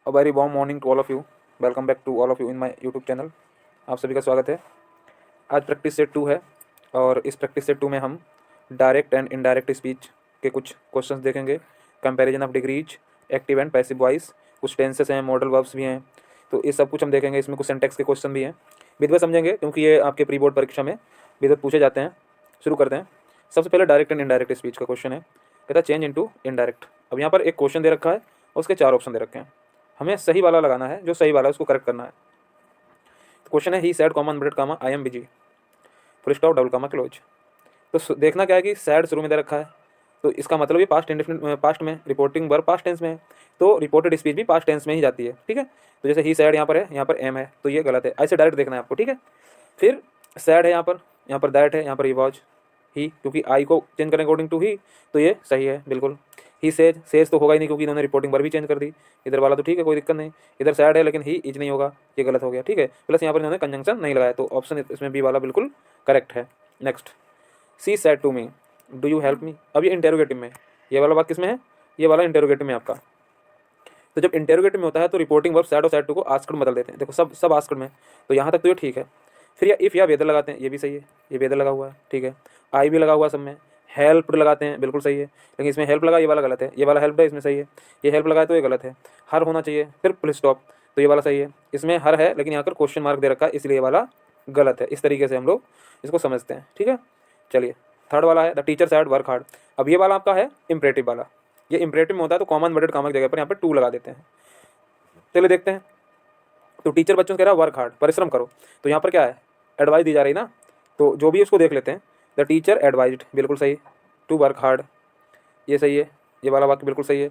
A very warm morning to all of you. Welcome back to all of you in my YouTube channel. आप सभी का स्वागत है। आज प्रैक्टिस सेट 2 है और इस प्रैक्टिस सेट 2 में हम डायरेक्ट एंड इनडायरेक्ट स्पीच के कुछ क्वेश्चंस देखेंगे। Comparison of degrees, active and passive voice, कुछ टेंसेस हैं, मॉडल वर्ब्स भी हैं। तो ये सब कुछ हम देखेंगे। इसमें कुछ सिंटैक्स के क्वेश्चन भी हैं, विधिवत समझेंगे क्योंकि ये आपके प्री बोर्ड परीक्षा में विधिवत पूछे जाते हैं। शुरू करते हैं। सबसे पहले डायरेक्ट एंड इनडायरेक्ट स्पीच का क्वेश्चन है, कहता है चेंज इनटू इनडायरेक्ट। अब यहाँ पर एक क्वेश्चन दे रखा है और उसके 4 ऑप्शन दे रखे हैं। हमें सही वाला लगाना है, जो सही वाला है उसको करेक्ट करना है। क्वेश्चन है he said comma unbred comma I am busy, full stop double comma close. तो देखना क्या है कि सैड शुरू में दे रखा है, तो इसका मतलब ये पास्ट इंडेफिनिट पास्ट में, रिपोर्टिंग वर्ब पास्ट टेंस में है, तो रिपोर्टेड स्पीच भी पास्ट टेंस में ही जाती है। ठीक है, तो जैसे ही सैड यहाँ पर है, यहाँ पर एम है, तो ये गलत है। ऐसे डायरेक्ट देखना है आपको। ठीक है, फिर सैड है यहाँ पर दैट है, यहाँ पर ही वॉज ही, क्योंकि आई को चेंज करें अकॉर्डिंग टू ही, तो ये सही है बिल्कुल। ही सेज तो होगा ही नहीं क्योंकि इन्होंने रिपोर्टिंग वर्ब भी चेंज कर दी। इधर वाला तो ठीक है, कोई दिक्कत नहीं। इधर सैड है लेकिन ही इज नहीं होगा, ये गलत हो गया। ठीक है, प्लस यहाँ पर इन्होंने कंजंक्शन नहीं लगाया, तो ऑप्शन इसमें बी वाला बिल्कुल करेक्ट है। Next, she said to me do you help me. अब ये इंटेरोगेटिव में, ये वाला वाक्य किसमें है, ये वाला इंटेरोगेटिव में आपका। तो जब इंटेरोगेटिव में होता है तो रिपोर्टिंग वर्ब सैड और सैड टू को आस्क्ड में बदल देते हैं। देखो सब आस्क्ड में, तो यहाँ तक तो ये ठीक है। फिर या इफ़ या वेदर लगाते हैं, ये भी सही है, ये वेदर लगा हुआ है। ठीक है, आई भी लगा हुआ है सब में। हेल्प लगाते हैं, बिल्कुल सही है, लेकिन इसमें हेल्प लगा, ये वाला गलत है। ये वाला हेल्प है, इसमें सही है। ये हेल्प लगाए तो ये गलत है। हर होना चाहिए, फिर फुल स्टॉप, तो ये वाला सही है। इसमें हर है लेकिन यहाँ पर क्वेश्चन मार्क दे रखा है, इसलिए ये वाला गलत है। इस तरीके से हम लोग इसको समझते हैं। ठीक है, चलिए थर्ड वाला है the teacher sad work hard. अब ये वाला आपका है इम्परेटिव वाला। ये इम्परेटिव में होता है तो कॉमन वर्डेड कामा की जगह पर यहाँ पर टू लगा देते हैं। चलिए देखते हैं। तो टीचर बच्चों से कह रहा है वर्क हार्ड, परिश्रम करो, तो यहाँ पर क्या है, एडवाइस दी जा रही ना, तो जो भी उसको देख लेते हैं। द टीचर एडवाइज्ड, बिल्कुल सही। टू वर्क हार्ड, ये सही है, ये वाला वाक्य बिल्कुल सही है।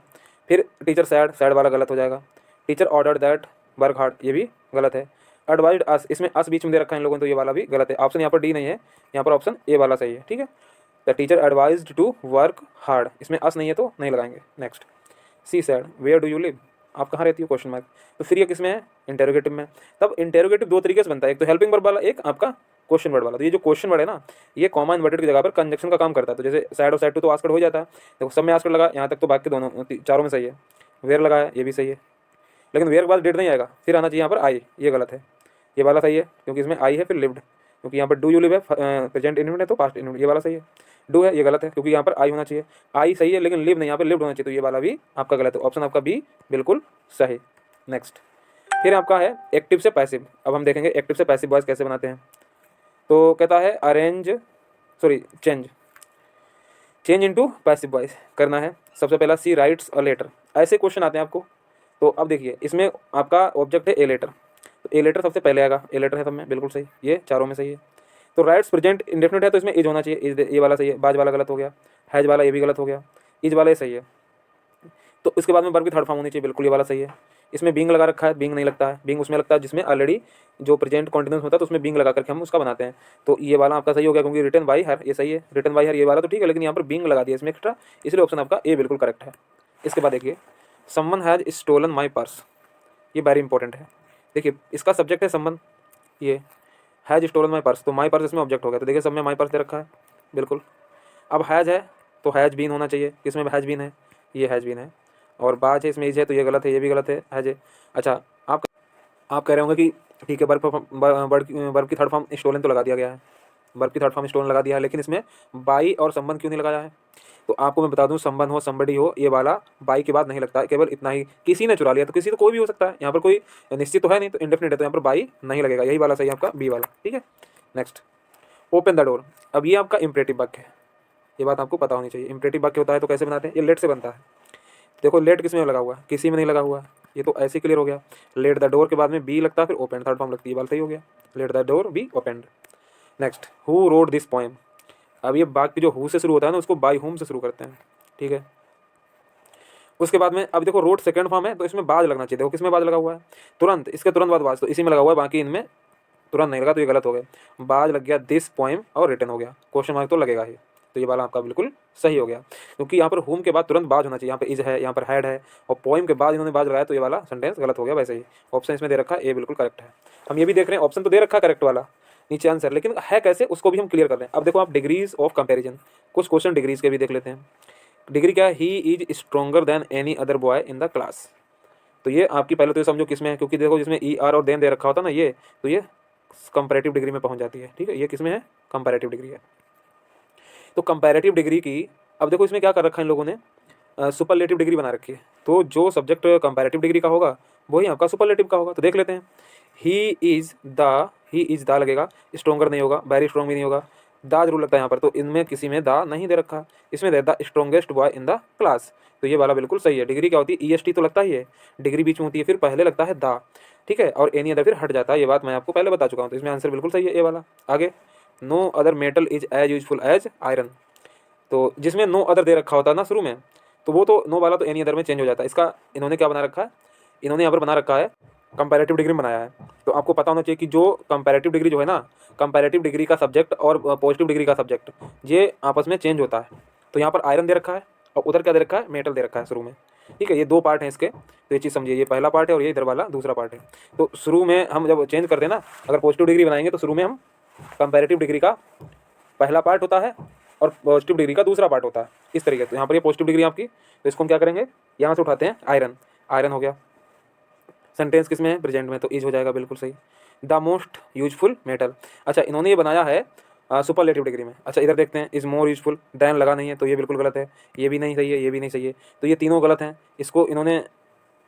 फिर टीचर सैड, सैड वाला गलत हो जाएगा। Teacher order that work hard, ये भी गलत है। एडवाइज्ड अस, इसमें अस बीच में दे रखा है इन लोगों ने, तो ये वाला भी गलत है। ऑप्शन यहाँ पर डी नहीं है, यहाँ पर ऑप्शन ए वाला सही है। ठीक है, the teacher advised to work hard, इसमें अस नहीं है तो नहीं लगाएंगे। Next, she said where do you live, आप कहाँ रहती हो, क्वेश्चन मार्क। तो फिर ये किसमें है, इंटेरोगेटिव में। तब इंटेरोगेटिव दो तरीके से बनता है, एक तो हेल्पिंग वर्ब वाला, एक आपका क्वेश्चन वर्ड वाला। तो ये जो क्वेश्चन वर्ड है ना, ये कॉमा इन्वर्टेड की जगह पर कंजक्शन का काम करता है। तो जैसे सैड और सैड टू तो आस्कड हो जाता है, देखो सब में आस्कड लगा, यहाँ तक तो बाकी दोनों चारों में सही है। वेयर लगाया, ये भी सही है, लेकिन वेयर के बाद डेट नहीं आएगा, फिर आना चाहिए यहाँ पर आई, ये गलत है। ये वाला सही है क्योंकि इसमें आई है, फिर लिव्ड, क्योंकि यहाँ पर डू यू लिव है, प्रेजेंट इनफिनिट है तो पास्ट इनफिनिट, ये वाला सही है। डू है, ये गलत है क्योंकि यहाँ पर आई होना चाहिए। आई सही है लेकिन लिव नहीं, यहाँ पर लिव्ड होना चाहिए, तो ये वाला भी आपका गलत है। ऑप्शन आपका बी बिल्कुल सही। नेक्स्ट, फिर आपका है एक्टिव से पैसिव। अब हम देखेंगे एक्टिव से पैसिव वॉइस कैसे बनाते हैं। तो कहता है arrange, sorry change, change into passive voice करना है। सबसे पहला सी राइट्स अ लेटर, ऐसे क्वेश्चन आते हैं आपको। तो अब देखिए इसमें आपका ऑब्जेक्ट है ए लेटर, तो ए लेटर सबसे पहले आएगा, ए लेटर है सब में, बिल्कुल सही, ये चारों में सही है। तो राइट्स प्रेजेंट इंडेफिनिट है तो इसमें इज होना चाहिए, इज ये वाला सही है। बाज वाला गलत हो गया, हैज वाला ये भी गलत हो गया, इज वाला ये सही है। तो इसके बाद में वर्ब की थर्ड फॉर्म होनी चाहिए, बिल्कुल ये वाला सही है। इसमें बींग लगा रखा है, बींग नहीं लगता है, बींग उसमें लगता है जिसमें ऑलरेडी जो प्रेजेंट कॉन्टिन्यूस होता है, तो उसमें बींग लगा करके हम उसका बनाते हैं। तो ये वाला आपका सही हो गया क्योंकि रिटन बाई हर, ये सही है। रिटन बाई हर ये वाला तो ठीक है, लेकिन यहाँ पर बींग लगा दिया इसमें एक्स्ट्रा, इसलिए ऑप्शन आपका ए बिल्कुल करेक्ट है। इसके बाद देखिए someone has stolen my purse, ये वेरी इंपॉर्टेंट है। देखिए इसका सब्जेक्ट है समवन, ये हैज स्टोलन माई पर्स, तो माई पर्स इसमें ऑब्जेक्ट हो गया। तो देखिए सब में माई पर्स दे रखा है, बिल्कुल। अब हैज है तो हैज बीन होना चाहिए, इसमें हैज बीन है, ये हैज बीन है। और बाज है, इसमें इज है, तो ये गलत है, ये भी गलत है, हैज है। अच्छा, आप कह रहे होंगे कि ठीक है, वर्ब की थर्ड फॉर्म स्टोलन तो लगा दिया गया है, वर्ब की थर्ड फॉर्म स्टोलन लगा दिया है, लेकिन इसमें बाई और संबंध क्यों नहीं लगाया है। तो आपको मैं बता दूं, संबंध हो समबडी हो, ये वाला बाई के बाद नहीं लगता है, केवल इतना ही, किसी ने चुरा लिया, तो किसी तो कोई भी हो सकता है, यहाँ पर कोई निश्चित तो है नहीं, तो इंडेफिनिट है, तो यहाँ पर बाई नहीं लगेगा, यही वाला सही है आपका बी वाला। ठीक है, नेक्स्ट, ओपन द डोर। अब ये आपका इंपरेटिव वाक्य है, ये बात आपको पता होनी चाहिए। इंपरेटिव वाक्य होता है तो कैसे बनाते हैं, ये लेट से बनता है। देखो लेट किस में लगा हुआ है, किसी में नहीं लगा हुआ है, ये तो ऐसे क्लियर हो गया। लेट द डोर के बाद में बी लगता है, फिर ओपन थर्ड फॉर्म लगती है, ये बात सही हो गया, let the door B opened. Next, who wrote this poem. अब ये वाक्य जो हु से शुरू होता है ना, उसको बाई होम से शुरू करते हैं। ठीक है, उसके बाद में अब देखो रोड सेकंड फॉर्म है, तो इसमें बाज लगना चाहिए। देखो किसमें बाज लगा हुआ है, तुरंत, इसके तुरंत बाद बाज, तो इसी में लगा हुआ है, बाकी इनमें तुरंत नहीं लगा, तो ये गलत हो गया। बाज लग गया दिस पोएम और रिटर्न हो गया, क्वेश्चन मार्क तो लगेगा ही, तो ये वाला आपका बिल्कुल सही हो गया, क्योंकि यहाँ पर होम के बाद तुरंत बाज होना चाहिए। यहाँ पे इज है, यहाँ पर हैड है, और पोएम के बाद इन्होंने बाज लगाया, तो ये वाला सेंटेंस गलत हो गया। वैसे ही ऑप्शन इसमें दे रखा है, ए बिल्कुल करेक्ट है। हम ये भी देख रहे हैं, ऑप्शन तो दे रखा है करेक्ट वाला नीचे आंसर, लेकिन है कैसे उसको भी हम क्लियर कर रहे हैं। अब देखो आप डिग्रीज ऑफ कंपेरिजन, कुछ क्वेश्चन डिग्रीज के भी देख लेते हैं। डिग्री क्या है, he is stronger then any other boy in the class. तो ये आपकी पहले तो ये समझो किस में है, क्योंकि देखो जिसमें ई आर और देन दे रखा होता ना ये, तो ये कंपैरेटिव डिग्री में पहुंच जाती है। ठीक है, ये किस में है, कंपैरेटिव डिग्री है। तो कंपैरेटिव डिग्री की अब देखो इसमें क्या कर रखा है इन लोगों ने, सुपरलेटिव डिग्री बना रखी है। तो जो सब्जेक्ट कंपैरेटिव डिग्री का होगा वही आपका सुपरलेटिव का होगा। तो देख लेते हैं, ही इज द लगेगा, स्ट्रोंगर नहीं होगा, वेरी स्ट्रॉन्ग भी नहीं होगा, दा जरूर लगता है यहाँ पर। तो इनमें किसी में दा नहीं दे रखा, इसमें दे the strongest boy in the class. तो ये वाला बिल्कुल सही है। डिग्री क्या होती है, EST तो लगता ही है, डिग्री बीच में होती है, फिर पहले लगता है दा, ठीक है, और एनी अदर फिर हट जाता है। ये बात मैं आपको पहले बता चुका हूँ। तो इसमें आंसर बिल्कुल सही है ये वाला। आगे, no other metal is as useful as iron. तो जिसमें नो अदर दे रखा होता है ना शुरू में, तो वो तो नो वाला तो एनी अदर में चेंज हो जाता है। इसका इन्होंने क्या बना रखा है, इन्होंने यहाँ पर बना रखा है कंपैरेटिव डिग्री बनाया है। तो आपको पता होना चाहिए कि जो कंपैरेटिव डिग्री जो है ना, कंपैरेटिव डिग्री का सब्जेक्ट और पॉजिटिव डिग्री का सब्जेक्ट ये आपस में चेंज होता है। तो यहाँ पर आयरन दे रखा है और उधर क्या दे रखा है, मेटल दे रखा है शुरू में। ठीक है, ये दो पार्ट हैं इसके, तो ये चीज़ समझिए, ये पहला पार्ट है और ये इधर वाला दूसरा पार्ट है। तो शुरू में हम जब चेंज करते हैं ना, अगर पॉजिटिव डिग्री बनाएंगे तो शुरू में हम कंपैरेटिव डिग्री का पहला पार्ट होता है और पॉजिटिव डिग्री का दूसरा पार्ट होता है, इस तरीके से। तो यहाँ पर ये पॉजिटिव डिग्री आपकी, तो इसको हम क्या करेंगे, यहाँ से उठाते हैं आयरन, आयरन हो गया। सेंटेंस किस में है, प्रेजेंट में, तो इज हो जाएगा बिल्कुल सही। द मोस्ट यूजफुल मेटल, अच्छा इन्होंने ये बनाया है सुपरलेटिव डिग्री में। अच्छा इधर देखते हैं, इज़ मोर यूजफुल, दैन लगा नहीं है तो ये बिल्कुल गलत है, ये भी नहीं सही है, ये भी नहीं सही है, तो ये तीनों गलत हैं। इसको इन्होंने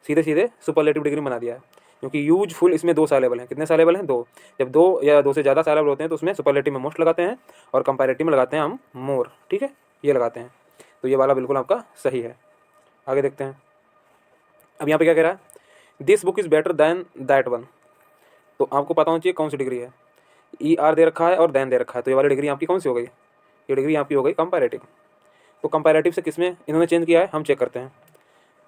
सीधे सीधे सुपरलेटिव डिग्री बना दिया है, क्योंकि यूजफुल इसमें दो सालेबल हैं। कितने सालेबल हैं, दो। जब दो या दो से ज़्यादा सालेबल होते हैं तो उसमें सुपरलेटिव में मोस्ट लगाते हैं और कंपैरेटिव में लगाते हैं हम मोर। ठीक है, ये लगाते हैं। तो ये वाला बिल्कुल आपका सही है। आगे देखते हैं, अब यहाँ पे क्या कह रहा है, this book is better than that one. तो आपको पता होना चाहिए कौन सी डिग्री है, ER दे रखा है और दैन दे रखा है, तो ये वाली डिग्री आपकी कौन सी हो गई, ये डिग्री आपकी हो गई कंपैरेटिव। तो कंपैरेटिव से किसमें इन्होंने चेंज किया है, हम चेक करते हैं।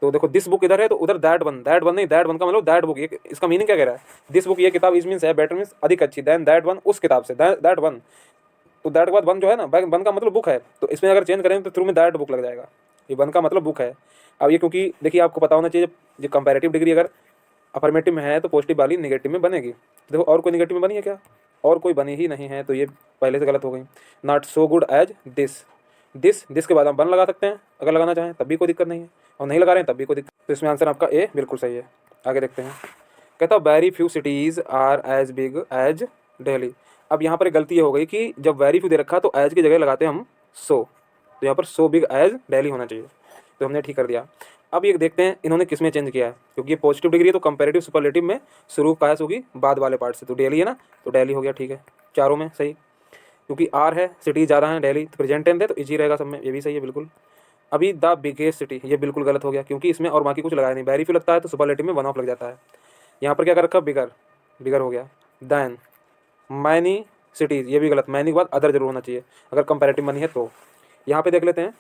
तो देखो दिस बुक इधर है तो उधर दैट वन नहीं, दैट वन का मतलब दैट बुक, ये इसका मीनिंग क्या कह रहा है, दिस बुक ये किताब इज मीन्स है, बेटर मीन्स अधिक अच्छी, दैन दैट वन उस किताब से, दैट वन। तो दैट के बाद वन जो है ना, वन का मतलब बुक है, तो इसमें अगर चेंज करें तो थ्रू में दैट बुक लग जाएगा। ये वन का मतलब बुक है। अब ये क्योंकि देखिए आपको पता होना चाहिए, जो कंपैरेटिव डिग्री अगर अफर्मेटिव में है तो पॉजिटिव वाली निगेटिव में बनेगी। देखो और कोई निगेटिव में बनी है क्या, और कोई बनी ही नहीं है, तो ये पहले से गलत हो गई। Not so good as this, this के बाद हम वन लगा सकते हैं अगर लगाना चाहें, तब भी कोई दिक्कत नहीं है, और नहीं लगा रहे हैं तब भी कोई दिक्कत। तो इसमें आंसर आपका ए बिल्कुल सही है। आगे देखते हैं, कहता very few cities are as big as Delhi. अब यहाँ पर एक गलती ये हो गई कि जब वेरी फ्यू दे रखा तो एज की जगह लगाते हैं हम सो, तो यहाँ पर सो बिग एज दिल्ली होना चाहिए, तो हमने ठीक कर दिया। अब ये देखते हैं इन्होंने किस में चेंज किया है, क्योंकि ये पॉजिटिव डिग्री है तो कंपैरेटिव सुपरलेटिव में शुरू कहाँ से होगी, बाद वाले पार्ट से। तो दिल्ली है ना, तो दिल्ली हो गया, ठीक है, चारों में सही। क्योंकि आर है, सिटी ज़्यादा है, दिल्ली तो प्रेजेंट टेंस है तो इजी रहेगा सब में, ये भी सही है बिल्कुल। अभी द बिगेस्ट सिटी, ये बिल्कुल गलत हो गया, क्योंकि इसमें और बाकी कुछ लगाया नहीं, वेरी फ्यू लगता है तो सुपरलेटिव में वन ऑफ लग जाता है। यहाँ पर क्या कर रखा, बिगर, बिगर हो गया। दैन मैनी सिटीज़, ये भी गलत, मैनी के बाद अदर जरूर होना चाहिए अगर कंपैरेटिव बनी है तो। यहाँ पे देख लेते हैं,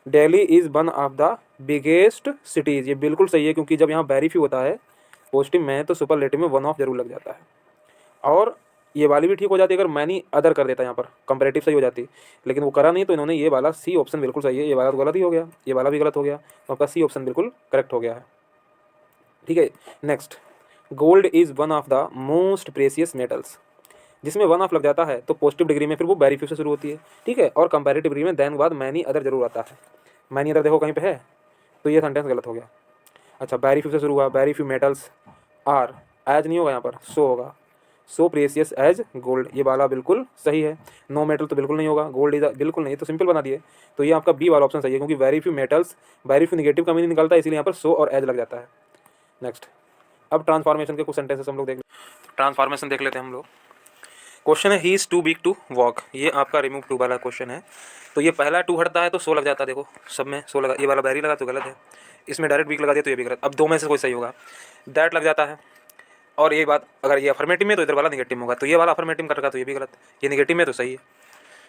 Delhi is one of the biggest cities, ये बिल्कुल सही है, क्योंकि जब यहाँ वेरी फ्यू होता है पॉजिटिव में तो सुपरलेटिव में वन ऑफ जरूर लग जाता है। और ये वाली भी ठीक हो जाती है अगर मैनी अदर कर देता, यहाँ पर कंपैरेटिव सही हो जाती, लेकिन वो करा नहीं तो इन्होंने ये वाला सी ऑप्शन बिल्कुल सही है, ये वाला तो गलत ही हो गया, ये वाला भी गलत हो गया, तो आपका सी ऑप्शन बिल्कुल करेक्ट हो गया है। ठीक है, next, gold is one of the most precious metals. जिसमें वन ऑफ लग जाता है तो पॉजिटिव डिग्री में फिर वो वेरी फ्यू से शुरू होती है, ठीक है, और कंपैरेटिव डिग्री में देन के बाद मैनी अदर जरूर आता है। मैनी अदर देखो कहीं पे है, तो ये सेंटेंस गलत हो गया। अच्छा, वेरी फ्यू से शुरू हुआ, very few metals are, as नहीं होगा यहाँ पर, सो होगा, सो प्रेसियस एज गोल्ड, ये वाला बिल्कुल सही है। नो मेटल तो बिल्कुल नहीं होगा, गोल्ड इज बिल्कुल नहीं, तो सिंपल बना दिए। तो ये आपका बी वाला ऑप्शन सही है, क्योंकि very few metals, very few negative का मीनिंग निकलता है, इसलिए यहाँ पर सो और एज लग जाता है। नेक्स्ट, अब ट्रांसफॉर्मेशन के कुछ सेंटेंसेस हम लोग देख, ट्रांसफॉर्मेशन देख लेते हैं हम लोग। क्वेश्चन है, he is too big to walk, ये आपका रिमूव टू वाला क्वेश्चन है। तो ये पहला टू हटता है तो सो लग जाता है, देखो सब में सो लगा, ये वाला बैरी लगा तो गलत है, इसमें डायरेक्ट बिग लगा दिया तो ये भी गलत। अब दो में से कोई सही होगा, दैट लग जाता है, और ये बात अगर ये अफर्मेटिव में तो इधर वाला निगेटिव होगा, तो ये वाला अफर्मेटिव कर रखा तो ये भी गलत, ये निगेटिव में तो सही है,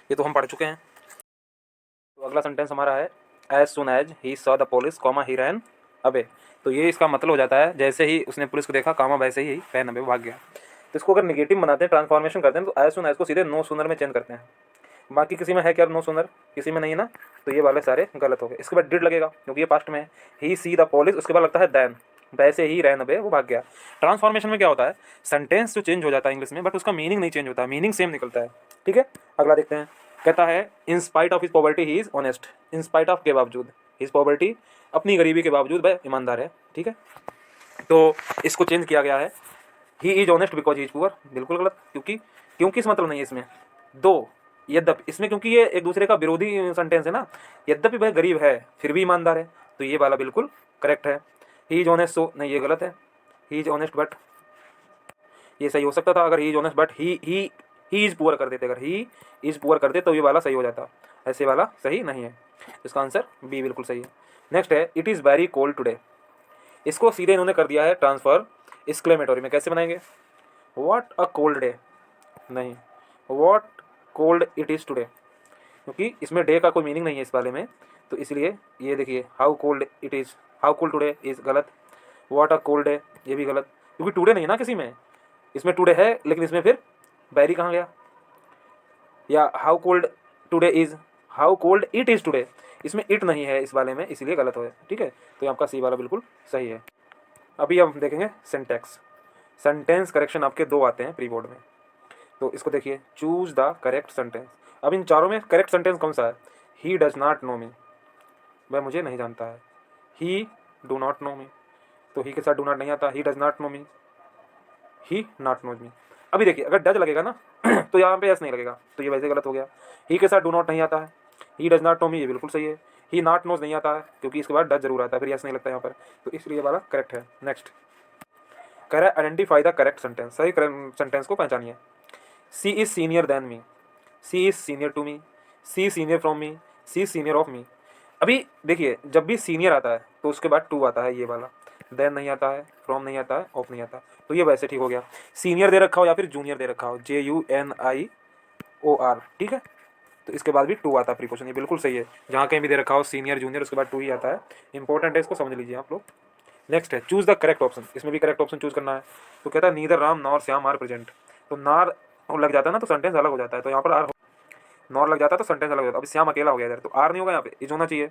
ये तो हम पढ़ चुके हैं। तो अगला सेंटेंस हमारा है, as soon as he saw the police comma he ran away. तो ये इसका मतलब हो जाता है जैसे ही उसने पुलिस को देखा कामा वैसे ही रैन अबे, भाग गया। तो इसको अगर निगेटिव बनाते हैं, ट्रांसफॉर्मेशन करते हैं, तो एज सुन एज को सीधे नो सूनर में चेंज करते हैं। बाकी किसी में है क्या नो सूनर, किसी में नहीं है ना, तो ये वाले सारे गलत हो गए। इसके बाद डिड लगेगा क्योंकि ये पास्ट में है, ही सी द पुलिस, उसके बाद लगता है दैन, वैसे ही रैन अबे, वो भाग गया। ट्रांसफॉर्मेशन में क्या होता है, सेंटेंस तो चेंज हो जाता है इंग्लिश में, बट उसका मीनिंग नहीं चेंज होता, मीनिंग सेम निकलता है। ठीक है, अगला देखते हैं, कहता है in spite of his poverty he is honest, in spite of के बावजूद, हिज पॉवर्टी, अपनी गरीबी के बावजूद वह ईमानदार है। ठीक है, तो इसको चेंज किया गया है, he is honest because he is poor. बिल्कुल गलत, क्योंकि इस मतलब नहीं है इसमें। दो, यद्यपि, इसमें क्योंकि ये एक दूसरे का विरोधी सेंटेंस है ना, यद्यपि वह गरीब है फिर भी ईमानदार है, तो ये वाला बिल्कुल करेक्ट है। ही इज ऑनेस्ट, सो नहीं, ये गलत है। ही इज ऑनेस्ट बट, ये सही हो सकता था अगर he is honest but he is poor कर देते, अगर ही इज पुअर करते तो ये वाला सही हो जाता, ऐसे वाला सही नहीं है। इसका आंसर बी बिल्कुल सही है। नेक्स्ट है it is very cold today. इसको सीधे इन्होंने कर दिया है ट्रांसफर एक्सक्लेमेटरी में। कैसे बनाएंगे? व्हाट अ कोल्ड डे, नहीं, what cold it is today, क्योंकि इसमें डे का कोई मीनिंग नहीं है इस वाले में, तो इसलिए ये देखिए how cold it is, how cold today is गलत। व्हाट अ कोल्ड डे, ये भी गलत, क्योंकि टुडे नहीं है ना किसी में, इसमें टुडे है लेकिन इसमें फिर बैरी कहाँ गया? या how cold today is, how cold it is today, इसमें इट नहीं है इस वाले में, इसलिए गलत हो है। ठीक है, तो ये आपका सी वाला बिल्कुल सही है। अभी हम देखेंगे सिंटैक्स। सेंटेंस करेक्शन आपके दो आते हैं प्री बोर्ड में, तो इसको देखिए, चूज द करेक्ट सेंटेंस। अब इन चारों में करेक्ट सेंटेंस कौन सा है? He does not know me, वह मुझे नहीं जानता है। He do not know me, तो ही के साथ डू नॉट नहीं आता, he does not know me, he not knows me. अभी देखिए अगर डज लगेगा ना तो यहाँ पे एस नहीं लगेगा, तो ये वैसे गलत हो गया। ही के साथ डू नॉट नहीं आता है, ही डज नॉट नो मी, ये बिल्कुल सही है। ही नॉट नोज नहीं आता है क्योंकि इसके बाद डज जरूर आता है, फिर एस नहीं लगता यहाँ पर, तो इसलिए वाला करेक्ट है। नेक्स्ट कह रहा है आइडेंटिफाई द करेक्ट सेंटेंस, सही सेंटेंस को पहचानिए। She is senior than me, she is senior to me, she senior from me, she senior of me. अभी देखिए जब भी सीनियर आता है तो उसके बाद टू आता है, ये वाला देन नहीं आता है, फ्रॉम नहीं आता है, ऑफ नहीं आता, तो ये वैसे ठीक हो गया। सीनियर दे रखा हो या फिर जूनियर दे रखा हो, JUNIOR, ठीक है, तो इसके बाद भी टू आता है प्रीपोजिशन, ये बिल्कुल सही है। जहाँ कहीं भी दे रखा हो सीनियर जूनियर उसके बाद टू ही आता है, इंपॉर्टेंट है, इसको समझ लीजिए आप लोग। नेक्स्ट है चूज द करेक्ट ऑप्शन, इसमें भी करेक्ट ऑप्शन चूज करना है। तो कहता है neither Ram nor Shyam are present, तो नार लग जाता है ना तो सेंटेंस अलग हो जाता है, तो यहाँ पर आर, नॉर लग जाता है तो सेंटेंस अलग हो जाता है। अभी श्याम अकेला हो गया इधर, तो आर नहीं होगा, यहाँ पे इज होना चाहिए।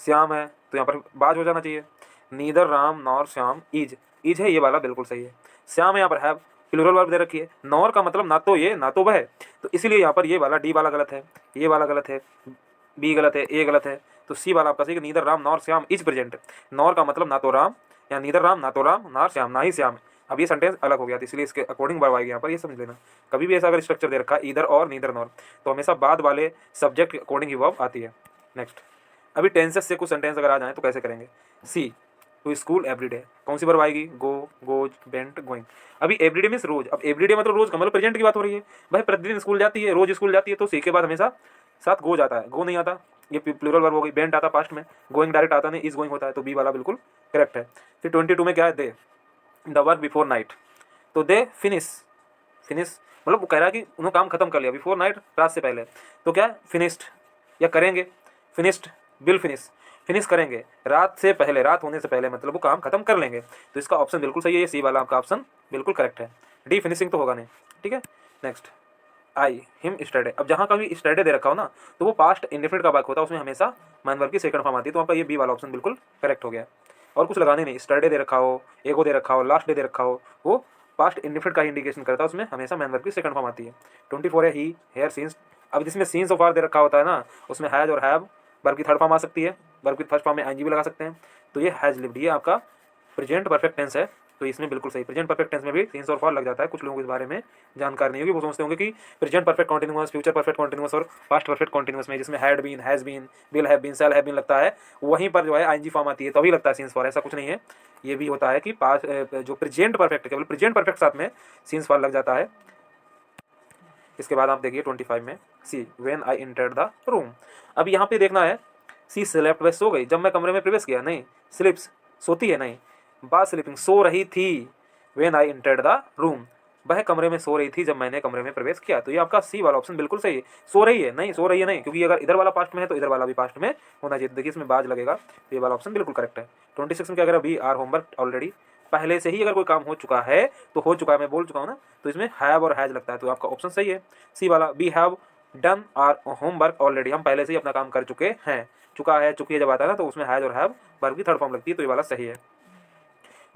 श्याम है तो यहाँ पर बाज हो जाना चाहिए। Neither Ram nor Shyam is है, ये वाला बिल्कुल सही है। श्याम यहाँ पर हैव, प्लूरल वर्ब दे रखी है, नॉर का मतलब ना तो ये ना तो वह, तो इसीलिए यहाँ पर ये वाला डी वाला गलत है, ये वाला गलत है, बी गलत है, ए गलत है, तो सी वाला आपका सही है। Neither Ram nor Shyam is present, nor का मतलब ना तो राम, या नीदर राम ना तो राम, नॉर श्याम ना ही श्याम। अब ये सेंटेंस अलग हो गया, तो इसलिए इसके अकॉर्डिंग वर्ब आएगी यहाँ पर, ये समझ लेना। कभी भी ऐसा अगर स्ट्रक्चर दे रखा है इधर और नीदर नॉर, तो हमेशा बाद वाले सब्जेक्ट के अकॉर्डिंग ही वर्ब आती है। नेक्स्ट अभी टेंसेस से कुछ सेंटेंस अगर आ जाए तो कैसे करेंगे? सी टू स्कूल एवरीडे, कौन सी वर्ब आएगी? गो, गोज, वेंट, गोइंग। अभी एवरीडे मीन्स रोज, अब एवरीडे मतलब रोज का मतलब प्रेजेंट की बात हो रही है, भाई प्रतिदिन स्कूल जाती है, रोज स्कूल जाती है, तो सी के बाद हमेशा साथ गो जाता है, गो नहीं आता, ये प्लूरल वर्ब हो गई। वेंट आता पास्ट में, गोइंग डायरेक्ट आता नहीं, इज गोइंग होता है, तो बी वाला बिल्कुल करेक्ट है। फिर 22 में क्या है? दे द वर्क बिफोर नाइट, तो दे फिनिश मतलब वो कह रहा है कि उन्होंने काम खत्म कर लिया, बिफोर नाइट रात से पहले, तो क्या फिनिश्ड या करेंगे, फिनिश्ड विल फिनिश करेंगे रात से पहले, रात होने से पहले मतलब वो काम खत्म कर लेंगे, तो इसका ऑप्शन बिल्कुल सही है, ये सी वाला आपका ऑप्शन बिल्कुल करेक्ट है। डी फिनिशिंग तो होगा नहीं, ठीक है। नेक्स्ट आई हिम स्टडे, अब जहाँ का भी स्टडे दे रखा हो ना तो वो पास्ट इंडेफिनिट का वर्क होता है, उसमें हमेशा मैन वर्ब की सेकंड फॉर्म आती है, तो आपका ये बी वाला ऑप्शन बिल्कुल करेक्ट हो गया। और कुछ लगाने नहीं, स्टडे दे रखा हो, एगो दे रखा हो, लास्ट डे दे रखा हो, वो पास्ट इंडेफिनिट का इंडिकेशन करता है, उसमें हमेशा मैन वर्ब की सेकंड फॉर्म आती है। 24 है ही, हेयर, सीन्स। अब जिसमें सीन्स ऑफ आर दे रखा होता है ना, उसमें हैज और हैव वर्ब की थर्ड फॉर्म आ सकती है, वर्ब की फर्स्ट फॉर्म में आईएनजी भी लगा सकते हैं, तो ये हैज लिव्ड, ये आपका प्रेजेंट परफेक्ट टेंस है, तो इसमें बिल्कुल सही। प्रेजेंट परफेक्ट टेंस में भी सीन्स और फॉर लग जाता है, कुछ लोगों को इस बारे में जानकारी नहीं होगी, वो सोचते होंगे कि present perfect continuous, future perfect continuous और पास्ट परफेक्ट कॉन्टिन्यूअस में जिसमें had been, has been, will have been, shall have been लगता है, वहीं पर जो है आईएनजी फॉर्म आती है तभी लगता है सीन्स फॉर, ऐसा कुछ नहीं है। ये भी होता है कि पास्ट जो प्रेजेंट परफेक्ट, केवल प्रेजेंट परफेक्ट साथ में सीन्स फॉर लग जाता है। इसके बाद आप देखिए 25 में see when I entered the room, अब यहाँ पे देखना है सी स्लेप्ट, वह सो गई जब मैं कमरे में प्रवेश किया, नहीं, स्लिप्स सोती है, नहीं, बात स्लीपिंग सो रही थी, when I entered the room, वह कमरे में सो रही थी जब मैंने कमरे में प्रवेश किया, तो ये आपका सी वाला ऑप्शन बिल्कुल सही है। सो रही है नहीं, सो रही है नहीं, क्योंकि अगर इधर वाला पास्ट में है तो इधर वाला भी पास्ट में होना चाहिए, देखिए इसमें बाज लगेगा, तो ये वाला ऑप्शन बिल्कुल करेक्ट है। 26 में क्या, अगर अभी आर होमवर्क ऑलरेडी, पहले से ही अगर कोई काम हो चुका है तो हो चुका है, मैं बोल चुका हूँ ना, तो इसमें हैव और हैज लगता है, तो आपका ऑप्शन सही है सी वाला। We have done our homework already, हम पहले से ही अपना काम कर चुके हैं, चुका है, चुकी है जब आता है ना तो उसमें हैज और हैव वर्ब की थर्ड फॉर्म लगती है, तो ये वाला सही है।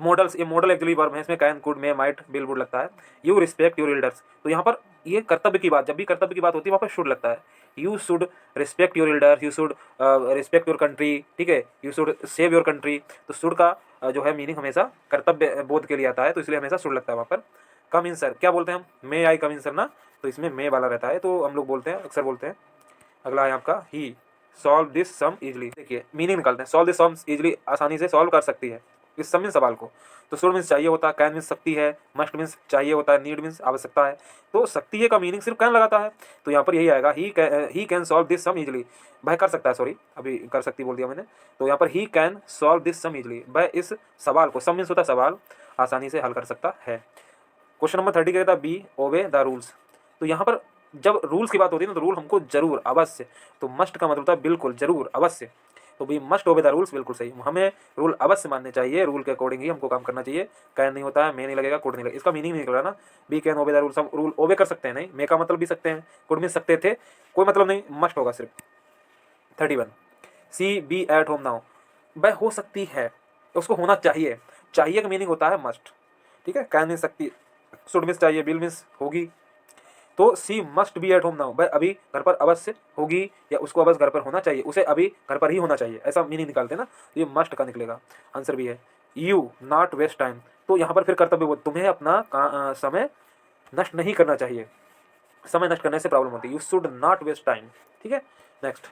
मॉडल्स, ये मॉडल एक्चुअली वर्ब है, इसमें can, could, may, might, will, would लगता है। यू रिस्पेक्ट योर एल्डर्स, तो यहाँ पर ये कर्तव्य की बात, जब भी कर्तव्य की बात होती है वहाँ पर शुड लगता है। You should respect your elders, you should respect your country, ठीक है, you should save your country, तो शुड का जो है मीनिंग हमेशा कर्तव्य बोध के लिए आता है, तो इसलिए हमेशा शुड लगता है वहाँ पर। कम इन सर, क्या बोलते हैं हम, मे आई कम इन सर ना, तो इसमें मे वाला रहता है, तो हम लोग बोलते हैं, अक्सर बोलते हैं। अगला है आपका ही सॉल्व दिस सम इजली। देखिए मीनिंग निकालते हैं, सॉल्व दिस सम इजली, आसानी से सॉल्व कर सकती है इस सम सवाल को। तो शुड मीन्स चाहिए होता है, कैन मीन्स सकती है, मस्ट मीन्स चाहिए होता है, नीड मीन्स आवश्यकता है। तो सकती है का मीनिंग सिर्फ कैन लगाता है, तो यहाँ पर यही आएगा, he can solve this sum easily. वह कर सकता है, सॉरी अभी कर सकती बोल दिया मैंने, तो यहाँ पर he can solve this sum easily, वह इस सवाल को, सम मीन्स होता है सवाल, आसानी से हल कर सकता है। क्वेश्चन नंबर 30 कहता है बी ओबे द रूल्स। तो यहाँ पर जब रूल्स की बात होती है ना, तो रूल हमको जरूर, अवश्य, तो मस्ट का मतलब होता है बिल्कुल, जरूर, अवश्य, तो we must obey the rules, बिल्कुल सही, हमें रूल अवश्य मानने चाहिए, रूल के अकॉर्डिंग ही हमको काम करना चाहिए। कैन नहीं होता है, मे नहीं लगेगा, कुड नहीं लगेगा, इसका मीनिंग नहीं निकल रहा ना, we can obey the rules, हम रूल ओबे कर सकते हैं, नहीं मे का मतलब भी सकते हैं, कुड में सकते थे, कोई मतलब नहीं, मस्ट होगा सिर्फ। 31 she be at home now, वह हो सकती है, उसको होना चाहिए, चाहिए का मीनिंग होता है मस्ट, ठीक है। कैन मीन सकती, शुड मीन्स चाहिए, विल मीन्स होगी, तो she must be at home now, वह अभी घर पर अवश्य होगी, या उसको अवश्य घर पर होना चाहिए, उसे अभी घर पर ही होना चाहिए, ऐसा मीनिंग निकालते हैं ना, तो ये मस्ट का निकलेगा। आंसर भी है यू नॉट वेस्ट टाइम, तो यहाँ पर फिर कर्तव्य बोध, तुम्हें अपना समय नष्ट नहीं करना चाहिए, समय नष्ट करने से प्रॉब्लम होती है, you should not waste time, ठीक है। नेक्स्ट,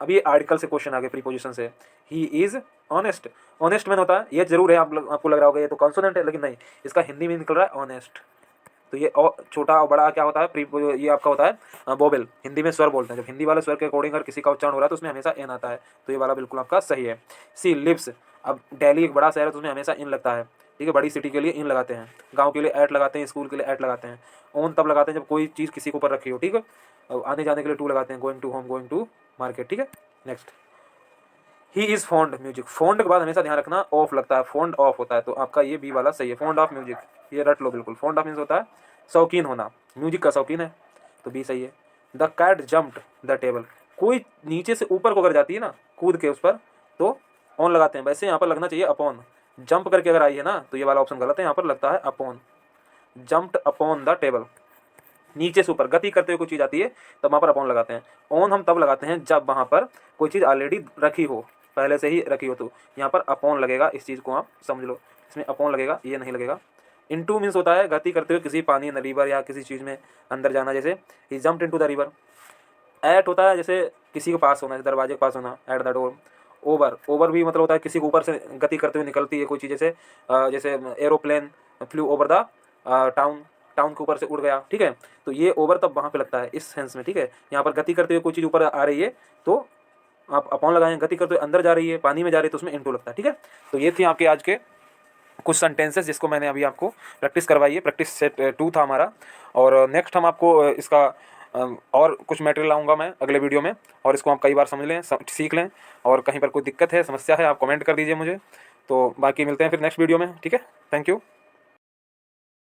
अब ये आर्टिकल से क्वेश्चन आगे प्रीपोजिशन से, he is honest, honest man होता है, ये जरूर है, आपको लग रहा होगा ये तो कॉन्सोनेंट है, लेकिन नहीं, इसका हिंदी में निकल रहा है ऑनेस्ट, तो ये छोटा और बड़ा क्या होता है, ये आपका होता है वोवेल, हिंदी में स्वर बोलते हैं, जब हिंदी वाले स्वर के अकॉर्डिंग अगर किसी का उच्चारण हो रहा है तो उसमें हमेशा एन आता है, तो ये वाला बिल्कुल आपका सही है। सी लिव्स, अब दिल्ली एक बड़ा शहर है तो उसमें हमेशा इन लगता है, ठीक है, बड़ी सिटी के लिए इन लगाते हैं, गाँव के लिए एट लगाते हैं, स्कूल के लिए एट लगाते हैं, ओन तब लगाते हैं जब कोई चीज़ किसी के ऊपर रखी हो, ठीक है, आने जाने के लिए टू लगाते हैं, going to home, going to market, ठीक है। Next, he is fond music, fond के बाद हमेशा ध्यान रखना ऑफ लगता है, फॉन्ड ऑफ होता है, तो आपका ये बी वाला सही है, फॉन्ड ऑफ म्यूजिक, ये रट लो बिल्कुल, फॉन्ड ऑफ मीन्स होता है शौकीन होना, म्यूजिक का शौकीन है, तो बी सही है। The cat jumped the table, कोई नीचे से ऊपर को अगर जाती है ना, कूद के उस पर, तो ऑन लगाते हैं, वैसे यहाँ पर लगना चाहिए अपॉन, जंप करके अगर आई है ना तो ये वाला ऑप्शन गलत है, यहाँ पर लगता है upon, jumped upon the table, नीचे से ऊपर गति करते हुए कोई चीज़ आती है तब वहाँ पर अपॉन लगाते हैं। ऑन हम तब लगाते हैं जब वहाँ पर कोई चीज़ ऑलरेडी रखी हो, पहले से ही रखी हो, तो यहाँ पर अपॉन लगेगा, इस चीज़ को आप समझ लो, इसमें अपॉन लगेगा, ये नहीं लगेगा। इनटू मीन्स होता है गति करते हुए किसी पानी, रिवर या किसी चीज़ में अंदर जाना, जैसे ही jumped into the river. At होता है जैसे किसी के पास होना, दरवाजे के पास होना, at the door. Over, over भी मतलब होता है किसी के ऊपर से गति करते हुए निकलती है कोई चीज़, जैसे जैसे aeroplane flu over the town, town के ऊपर से उड़ गया, ठीक है, तो ये ओवर तब वहाँ पे लगता है इस सेंस में, ठीक है। यहाँ पर गति करते हुए कोई चीज़ ऊपर आ रही है तो आप अपॉन लगाएं, गति करते हुए अंदर जा रही है, पानी में जा रही है, तो उसमें इनटू लगता है, ठीक है। तो ये थी आपके आज के कुछ सेंटेंसेस जिसको मैंने अभी आपको प्रैक्टिस करवाई है, प्रैक्टिस सेट 2 था हमारा, और नेक्स्ट हम आपको इसका और कुछ मटेरियल लाऊंगा मैं अगले वीडियो में, और इसको आप कई बार समझ लें, सीख लें, और कहीं पर कोई दिक्कत है, समस्या है, आप कमेंट कर दीजिए मुझे, तो बाकी मिलते हैं फिर नेक्स्ट वीडियो में, ठीक है। Thank you.